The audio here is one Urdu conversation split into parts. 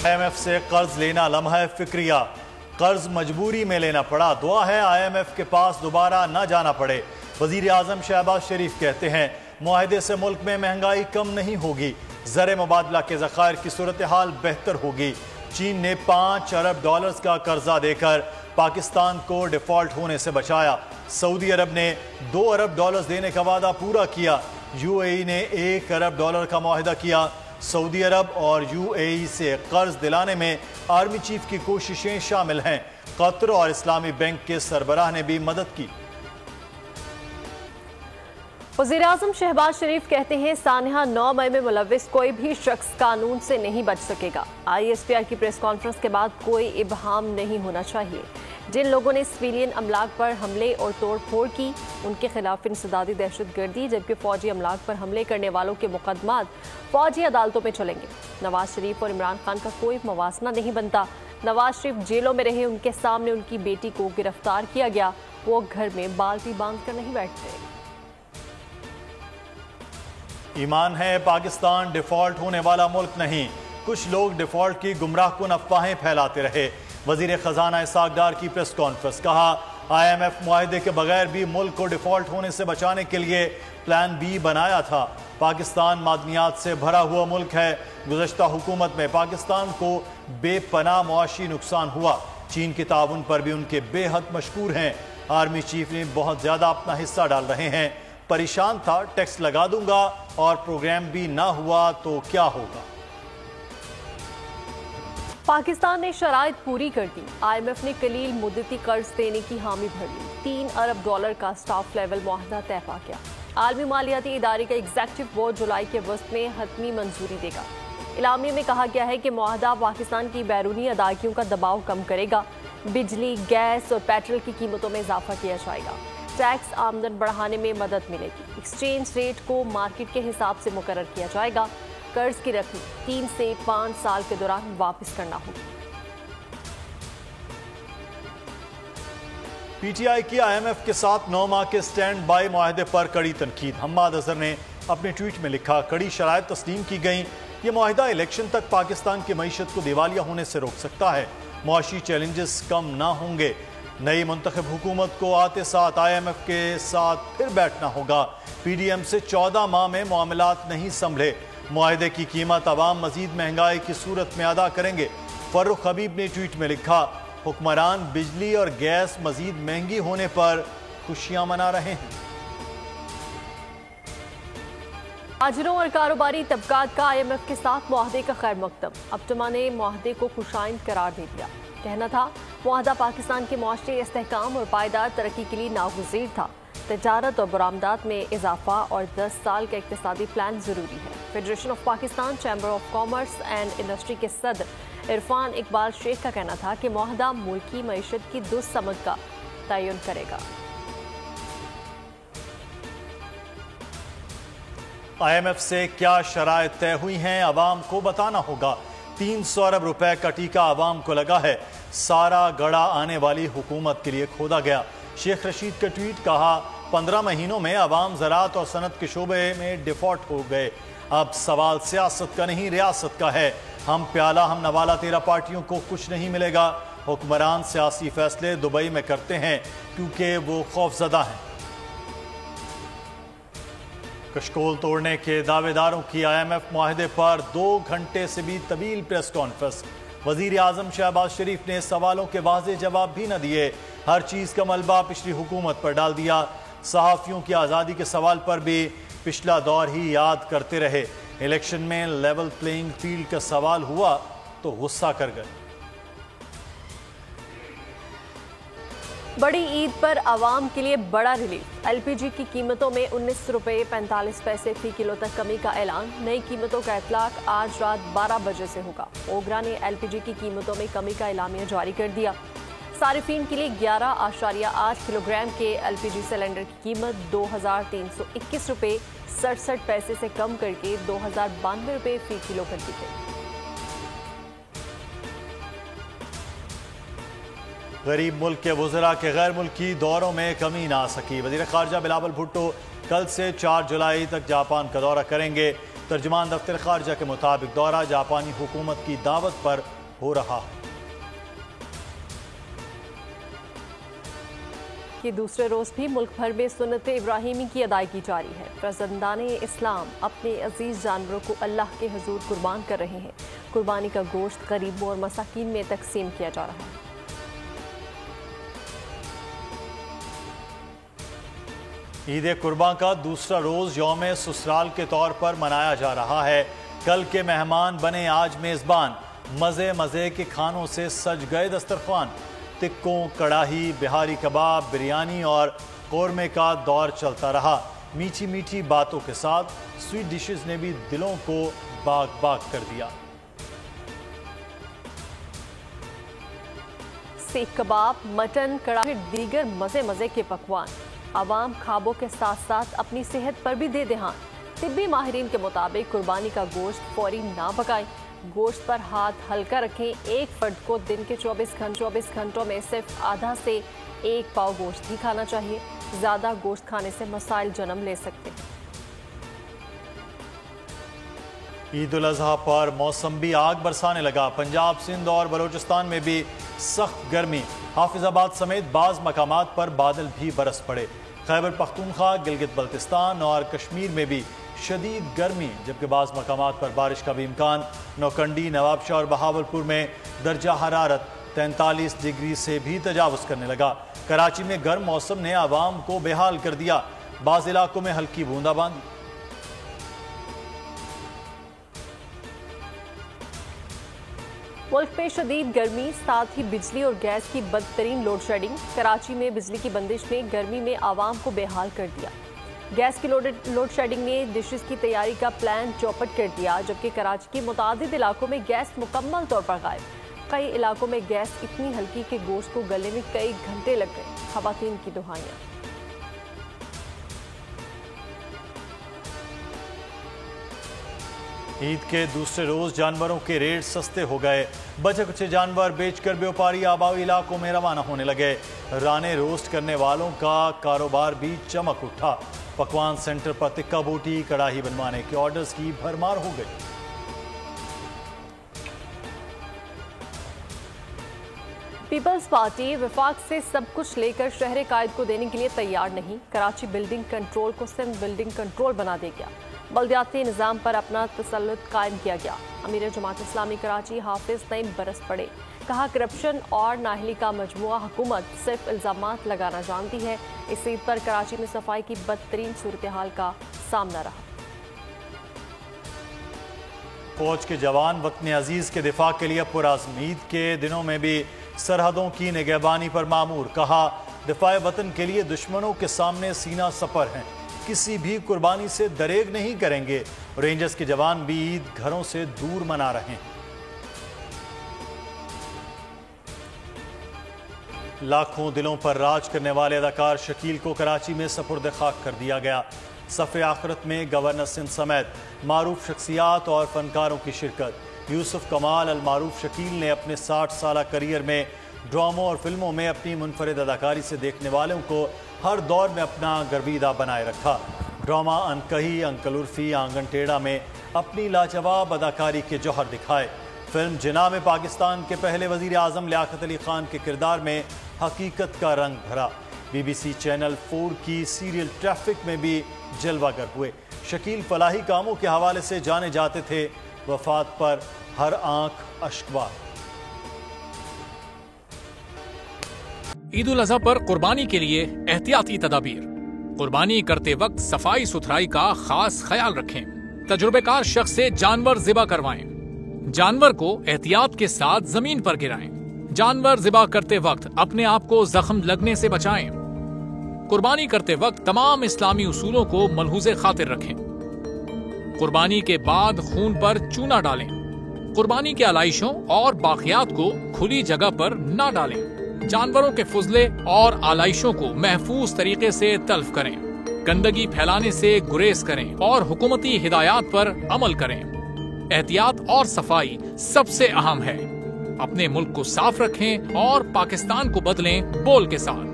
IMF سے قرض لینا لمحہ فکریہ، قرض مجبوری میں لینا پڑا، دعا ہے IMF کے پاس دوبارہ نہ جانا پڑے۔ وزیر اعظم شہباز شریف کہتے ہیں معاہدے سے ملک میں مہنگائی کم نہیں ہوگی، زر مبادلہ کے ذخائر کی صورتحال بہتر ہوگی۔ چین نے $5 ارب کا قرضہ دے کر پاکستان کو ڈیفالٹ ہونے سے بچایا۔ سعودی عرب نے $2 ارب دینے کا وعدہ پورا کیا۔ UAE نے $1 ارب کا معاہدہ کیا۔ سعودی عرب اور UAE سے قرض دلانے میں آرمی چیف کی کوششیں شامل ہیں۔ قطر اور اسلامی بینک کے سربراہ نے بھی مدد کی۔ وزیراعظم شہباز شریف کہتے ہیں سانحہ 9 مئی میں ملوث کوئی بھی شخص قانون سے نہیں بچ سکے گا۔ ISPR کی پریس کانفرنس کے بعد کوئی ابہام نہیں ہونا چاہیے۔ جن لوگوں نے سویلین املاک پر حملے اور توڑ پھوڑ کی ان کے خلاف انسدادی دہشت گردی، جبکہ فوجی املاک پر حملے کرنے والوں کے مقدمات فوجی عدالتوں میں چلیں گے۔ نواز شریف اور عمران خان کا کوئی موازنہ نہیں بنتا۔ نواز شریف جیلوں میں رہے، ان کے سامنے ان کی بیٹی کو گرفتار کیا گیا، وہ گھر میں بالٹی باندھ کر نہیں بیٹھتے۔ ایمان ہے پاکستان ڈیفالٹ ہونے والا ملک نہیں، کچھ لوگ ڈیفالٹ کی گمراہ کن افواہیں پھیلاتے رہے۔ وزیر خزانہ اسحاق ڈار کی پریس کانفرنس، کہا IMF معاہدے کے بغیر بھی ملک کو ڈیفالٹ ہونے سے بچانے کے لیے پلان B بنایا تھا۔ پاکستان معدنیات سے بھرا ہوا ملک ہے۔ گزشتہ حکومت میں پاکستان کو بے پناہ معاشی نقصان ہوا۔ چین کے تعاون پر بھی ان کے بے حد مشکور ہیں۔ آرمی چیف نے بہت زیادہ اپنا حصہ ڈال رہے ہیں۔ پریشان تھا، ٹیکس لگا دوں گا اور پروگرام بھی نہ ہوا تو کیا ہوگا۔ پاکستان نے شرائط پوری کر دی۔ IMF نے قلیل مدتی قرض دینے کی حامی بھر لی۔ $3 ارب کا سٹاف لیول معاہدہ طے پا گیا۔ عالمی مالیاتی ادارے کا ایگزیکٹو بورڈ جولائی کے وسط میں حتمی منظوری دے گا۔ اعلامیے میں کہا گیا ہے کہ معاہدہ پاکستان کی بیرونی ادائیگیوں کا دباؤ کم کرے گا۔ بجلی، گیس اور پیٹرول کی قیمتوں میں اضافہ کیا جائے گا۔ ٹیکس آمدن بڑھانے میں مدد ملے گی۔ ایکسچینج ریٹ کو مارکیٹ کے حساب سے مقرر کیا جائے گا۔ قرض کی رقم 3 سے 5 سال کے دوران واپس کرنا ہوگی۔ PTI کی IMF کے ساتھ 9 ماہ کے سٹینڈ بائی معاہدے پر کڑی تنقید۔ حماد اظہر نے اپنے ٹویٹ میں لکھا، کڑی شرائط تسلیم کی گئیں۔ یہ معاہدہ الیکشن تک پاکستان کی معیشت کو دیوالیہ ہونے سے روک سکتا ہے۔ معاشی چیلنجز کم نہ ہوں گے۔ نئی منتخب حکومت کو آتے ساتھ IMF کے ساتھ پھر بیٹھنا ہوگا۔ PDM سے 14 ماہ میں معاملات نہیں سنبھلے۔ معاہدے کی قیمت عوام مزید مہنگائی کی صورت میں ادا کریں گے۔ فرخ حبیب نے ٹویٹ میں لکھا، حکمران بجلی اور گیس مزید مہنگی ہونے پر خوشیاں منا رہے ہیں۔ تاجروں اور کاروباری طبقات کا IMF کے ساتھ معاہدے کا خیر مقدم۔ اپٹما نے معاہدے کو خوشائند قرار دے دیا۔ کہنا تھا معاہدہ پاکستان کے معاشی استحکام اور پائیدار ترقی کے لیے ناگزیر تھا۔ تجارت اور برآمدات میں اضافہ اور 10 سال کا اقتصادی پلان ضروری ہے۔ Federation of Pakistan chamber of commerce and industry کے صدر عرفان اقبال شیخ کا کہنا تھا کہ معاہدہ ملکی معیشت کی درست سمت کا تعین کرے گا۔ IMF سے کیا شرائط طے ہوئی ہیں عوام کو بتانا ہوگا۔ 300 ارب کا ٹیکہ عوام کو لگا ہے۔ سارا گڑا آنے والی حکومت کے لیے کھودا گیا۔ شیخ رشید کا ٹویٹ، کہا 15 مہینوں میں عوام زراعت اور صنعت کے شعبے میں ڈیفالٹ ہو گئے۔ اب سوال سیاست کا نہیں ریاست کا ہے۔ ہم پیالہ ہم نوالہ 13 پارٹیوں کو کچھ نہیں ملے گا۔ حکمران سیاسی فیصلے دبئی میں کرتے ہیں کیونکہ وہ خوف زدہ ہیں۔ کشکول توڑنے کے دعوے داروں کی IMF معاہدے پر 2 گھنٹے سے بھی طویل پریس کانفرنس۔ وزیر اعظم شہباز شریف نے سوالوں کے واضح جواب بھی نہ دیے۔ ہر چیز کا ملبہ پچھلی حکومت پر ڈال دیا۔ صحافیوں کی آزادی کے سوال پر بھی پچھلا دور ہی یاد کرتے رہے۔ الیکشن میں لیول پلینگ فیلڈ کا سوال ہوا تو غصہ کر گئے۔ بڑی عید پر عوام کے لیے بڑا ریلیف۔ LPG کی قیمتوں میں $19.45 فی کلو تک کمی کا اعلان۔ نئی قیمتوں کا اطلاق آج رات 12 بجے سے ہوگا۔ اوگرا نے LPG کی قیمتوں میں کمی کا اعلامیہ جاری کر دیا۔ صارفین کے لیے 11.8 کلو گرام کے LPG سلنڈر کی قیمت $2,321.67 سے کم کر کے $2,092 فی کلو کر دی گئی۔ غریب ملک کے وزراء کے غیر ملکی دوروں میں کمی نہ آ سکی۔ وزیر خارجہ بلاول بھٹو کل سے 4 جولائی تک جاپان کا دورہ کریں گے۔ ترجمان دفتر خارجہ کے مطابق دورہ جاپانی حکومت کی دعوت پر ہو رہا ہے۔ کہ دوسرے روز بھی ملک بھر میں سنت ابراہیمی کی ادائیگی جاری ہے۔ فرزندان اسلام اپنے عزیز جانوروں کو اللہ کے حضور قربان کر رہے ہیں۔ قربانی کا گوشت غریبوں اور مساکین میں تقسیم کیا جا رہا ہے۔ عید قربان کا دوسرا روز یوم سسرال کے طور پر منایا جا رہا ہے۔ کل کے مہمان بنے آج میزبان، مزے مزے کے کھانوں سے سج گئے دسترخوان۔ تکوں، کڑاہی، بہاری کباب، بریانی اور قورمے کا دور چلتا رہا۔ میٹھی میٹھی باتوں کے ساتھ سویٹ ڈشز نے بھی دلوں کو باغ باغ کر دیا۔ سیخ کباب، مٹن، کڑاہی، دیگر مزے مزے کے پکوان۔ عوام خوابوں کے ساتھ ساتھ اپنی صحت پر بھی دے دھیان۔ طبی ماہرین کے مطابق قربانی کا گوشت فوری نہ پکائیں، گوشت پر ہاتھ ہلکا رکھیں۔ ایک فرد کو دن کے 24 گھنٹوں میں صرف آدھا سے 1 پاؤ گوشت ہی کھانا چاہیے۔ زیادہ گوشت کھانے سے مسائل جنم لے سکتے ہیں۔ عید الاضحیٰ پر موسم بھی آگ برسانے لگا۔ پنجاب، سندھ اور بلوچستان میں بھی سخت گرمی۔ حافظ آباد سمیت بعض مقامات پر بادل بھی برس پڑے۔ خیبر پختونخوا، گلگت بلتستان اور کشمیر میں بھی شدید گرمی، جبکہ بعض مقامات پر بارش کا بھی امکان۔ نوکنڈی، نواب شاہ اور بہاولپور میں درجہ حرارت 43 ڈگری سے بھی تجاوز کرنے لگا۔ کراچی میں گرم موسم نے عوام کو بے حال کر دیا۔ بعض علاقوں میں ہلکی بوندا باندی۔ ملک میں شدید گرمی، ساتھ ہی بجلی اور گیس کی بدترین لوڈ شیڈنگ۔ کراچی میں بجلی کی بندش نے گرمی میں عوام کو بے حال کر دیا۔ گیس کی لوڈ شیڈنگ نے ڈشز کی تیاری کا پلان چوپٹ کر دیا، جبکہ کراچی کے متعدد علاقوں میں گیس مکمل طور پر غائب۔ کئی علاقوں میں گیس اتنی ہلکی کہ گوشت کو گلنے میں کئی گھنٹے لگ گئے۔ خواتین کی دہائیاں۔ عید کے دوسرے روز جانوروں کے ریٹ سستے ہو گئے۔ بچے کچے جانور بیچ کر بیوپاری آبائی علاقوں میں روانہ ہونے لگے۔ رانے روسٹ کرنے والوں کا کاروبار بھی چمک اٹھا۔ پکوان سینٹر پر تکہ بوٹی، کڑاہی بنوانے کے آرڈرز کی بھرمار ہو گئی۔ پیپلز پارٹی وفاق سے سب کچھ لے کر شہر قائد کو دینے کے لیے تیار نہیں۔ کراچی بلڈنگ کنٹرول کو سندھ بلڈنگ کنٹرول بنا دے گیا۔ بلدیاتی نظام پر اپنا تسلط قائم کیا گیا۔ امیر جماعت اسلامی کراچی حافظ نعیم برس پڑے۔ کہا کرپشن اور نااہلی کا مجموعہ حکومت صرف الزامات لگانا جانتی ہے۔ اس عید پر کراچی میں صفائی کی بدترین صورتحال کا سامنا رہا۔ فوج کے جوان وطن عزیز کے دفاع کے لیے پرعزم۔ عید کے دنوں میں بھی سرحدوں کی نگہبانی پر مامور۔ کہا دفاع وطن کے لیے دشمنوں کے سامنے سینہ سپر ہیں، کسی بھی قربانی سے دریغ نہیں کریں گے۔ رینجرز کے جوان بھی عید گھروں سے دور منا رہے ہیں۔ لاکھوں دلوں پر راج کرنے والے اداکار شکیل کو کراچی میں سپرد خاک کر دیا گیا۔ صف آخرت میں گورنر سندھ سمیت معروف شخصیات اور فنکاروں کی شرکت۔ یوسف کمال المعروف شکیل نے اپنے 60 سالہ کریئر میں ڈراموں اور فلموں میں اپنی منفرد اداکاری سے دیکھنے والوں کو ہر دور میں اپنا گرویدہ بنائے رکھا۔ ڈرامہ انکہی، انکل عرفی، آنگن ٹیڑھا میں اپنی لاجواب اداکاری کے جوہر دکھائے۔ فلم جناح میں پاکستان کے پہلے وزیر اعظم لیاقت علی خان کے کردار میں حقیقت کا رنگ بھرا۔ بی بی سی چینل 4 کی سیریل ٹریفک میں بھی جلوہ گر ہوئے۔ شکیل فلاحی کاموں کے حوالے سے جانے جاتے تھے۔ وفات پر ہر آنکھ اشکبار۔ عید الاضحیٰ پر قربانی کے لیے احتیاطی تدابیر۔ قربانی کرتے وقت صفائی ستھرائی کا خاص خیال رکھیں۔ تجربہ کار شخص سے جانور ذبح کروائیں۔ جانور کو احتیاط کے ساتھ زمین پر گرائیں۔ جانور ذبح کرتے وقت اپنے آپ کو زخم لگنے سے بچائیں۔ قربانی کرتے وقت تمام اسلامی اصولوں کو ملحوظ خاطر رکھیں۔ قربانی کے بعد خون پر چونا ڈالیں۔ قربانی کے علائشوں اور باقیات کو کھلی جگہ پر نہ ڈالیں۔ جانوروں کے فضلے اور علائشوں کو محفوظ طریقے سے تلف کریں۔ گندگی پھیلانے سے گریز کریں اور حکومتی ہدایات پر عمل کریں۔ احتیاط اور صفائی سب سے اہم ہے۔ اپنے ملک کو صاف رکھیں اور پاکستان کو بدلیں بول کے ساتھ۔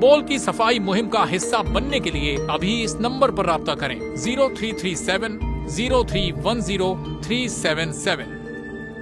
بول کی صفائی مہم کا حصہ بننے کے لیے ابھی اس نمبر پر رابطہ کریں 0337 0310-377